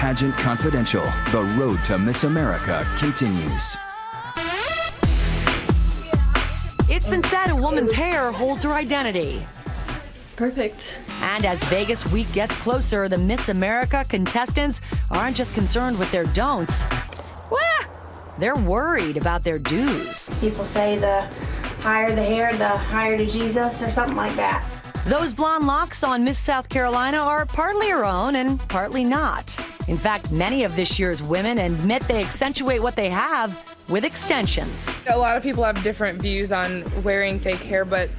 Pageant Confidential. The road to Miss America continues. It's been said a woman's hair holds her identity. Perfect. And as Vegas week gets closer, the Miss America contestants aren't just concerned with their don'ts. They're worried about their do's. People say the higher the hair, the higher to Jesus, or something like that. Those blonde locks on Miss South Carolina are partly her own and partly not. In fact, many of this year's women admit they accentuate what they have with extensions. A lot of people have different views on wearing fake hair, but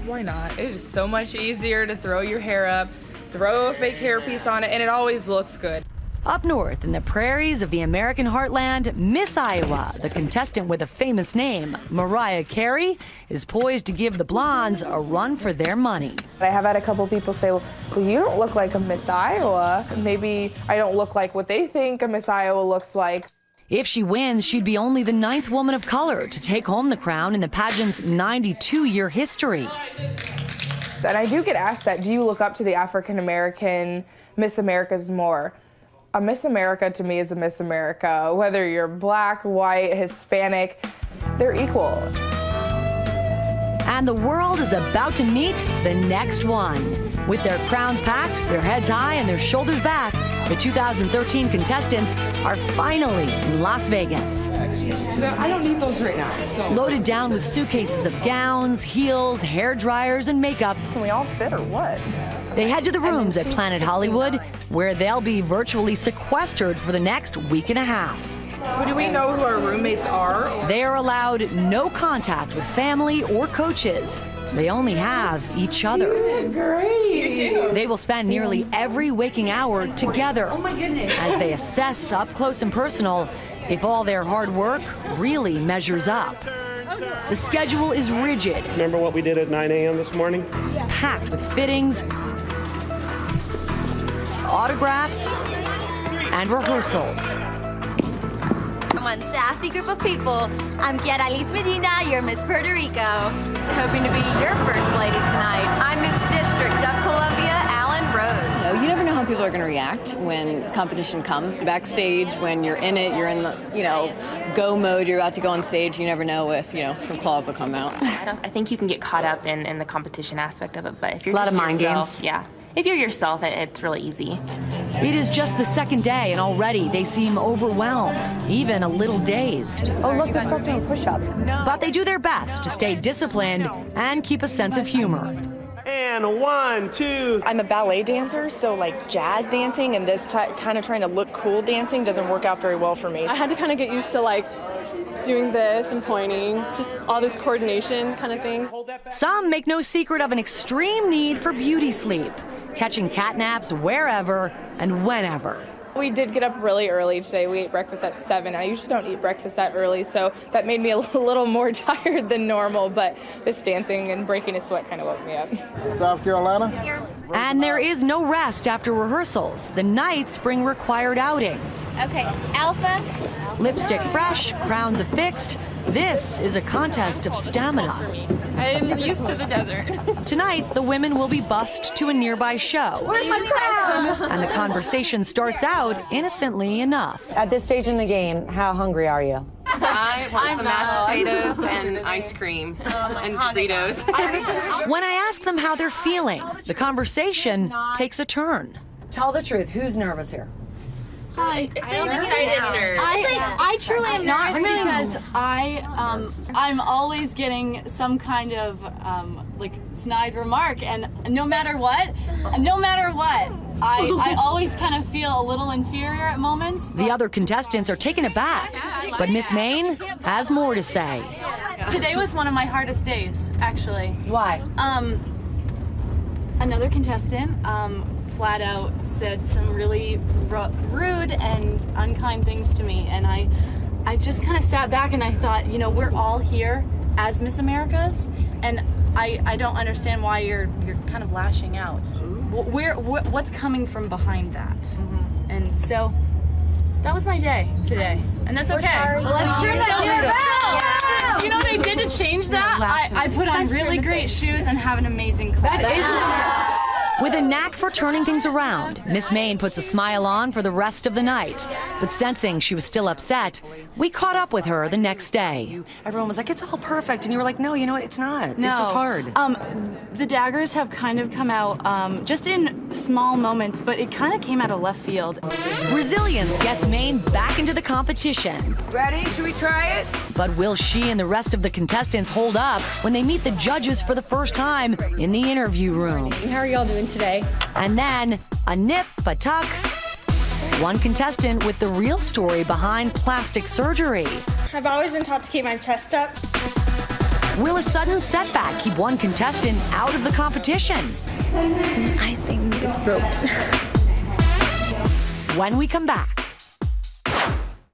why not? It is so much easier to throw your hair up, throw a fake hairpiece on it, and it always looks good. Up north in the prairies of the American heartland, Miss Iowa, the contestant with a famous name, Mariah Carey, is poised to give the blondes a run for their money. I have had a couple people say, well, you don't look like a Miss Iowa. Maybe I don't look like what they think a Miss Iowa looks like. If she wins, she'd be only the 9th woman of color to take home the crown in the pageant's 92-year history. And I do get asked that, do you look up to the African-American Miss Americas more? A Miss America to me is a Miss America. Whether you're black, white, Hispanic, they're equal. And the world is about to meet the next one. With their crowns packed, their heads high, and their shoulders back, the 2013 contestants are finally in Las Vegas. I don't need those right now. So. Loaded down with suitcases of gowns, heels, hair dryers, and makeup. Can we all fit or what? They head to the rooms at Planet Hollywood, where they'll be virtually sequestered for the next week and a half. Well, do we know who our roommates are? They are allowed no contact with family or coaches. They only have each other. You did great. They will spend nearly every waking hour together as they assess up close and personal if all their hard work really measures up. The schedule is rigid. Remember what we did at 9 a.m. this morning? Packed with fittings, autographs, and rehearsals. One sassy group of people. I'm Kiara Liz Medina, your Miss Puerto Rico. Hoping to be your first lady tonight. I'm Miss District of Columbia, Alan Rose. You never know how people are going to react when competition comes. Backstage, when you're in it, you're in the, go mode, you're about to go on stage, you never know if, some claws will come out. I think you can get caught up in the competition aspect of it, but if you're a lot just of mind yourself, games. Yeah. If you're yourself, it's really easy. It is just the second day, and already they seem overwhelmed, even a little dazed. Oh, look, this girl's doing push-ups. But they do their best to stay disciplined and keep a sense of humor. And 1, 2. I'm a ballet dancer, so like jazz dancing and this kind of trying to look cool dancing doesn't work out very well for me. I had to kind of get used to doing this and pointing, just all this coordination kind of thing. Some make no secret of an extreme need for beauty sleep, catching cat naps wherever and whenever. We did get up really early today. We ate breakfast at 7. I usually don't eat breakfast that early, so that made me a little more tired than normal, but this dancing and breaking a sweat kind of woke me up. South Carolina? And there is no rest after rehearsals. The nights bring required outings. Okay, Alpha. Lipstick fresh, crowns affixed. This is a contest of stamina. I'm used to the desert. Tonight, the women will be bussed to a nearby show. Where's my crown? And the conversation starts out innocently enough. At this stage in the game, how hungry are you? I want some mashed potatoes and ice cream and Doritos. When I ask them how they're feeling, the conversation takes a turn. Tell the truth, who's nervous here? I'm excited. I truly am nervous because I'm always getting some kind of snide remark, and no matter what, I always kind of feel a little inferior at moments. The other contestants are taken aback, but Miss Maine has more to say. Today was one of my hardest days, actually. Why? Another contestant flat out said some really rude and unkind things to me, and I just kind of sat back and I thought, we're all here as Miss Americas, and I don't understand why you're kind of lashing out. What's coming from behind that? Mm-hmm. And so that was my day today, and that's okay. Well, let's hear that. Do you know what I did to change that? I put on really great shoes and have an amazing class. With a knack for turning things around, Miss Maine puts a smile on for the rest of the night. But sensing she was still upset, we caught up with her the next day. Everyone was like, it's all perfect. And you were like, no, you know what? It's not. No. This is hard. The daggers have kind of come out just in small moments, but it kind of came out of left field. Resilience gets Maine back into the competition. Ready? Should we try it? But will she and the rest of the contestants hold up when they meet the judges for the first time in the interview room? How are y'all doing today? And then a nip, a tuck. One contestant with the real story behind plastic surgery. I've always been taught to keep my chest up. Will a sudden setback keep one contestant out of the competition? I think it's broken. When we come back,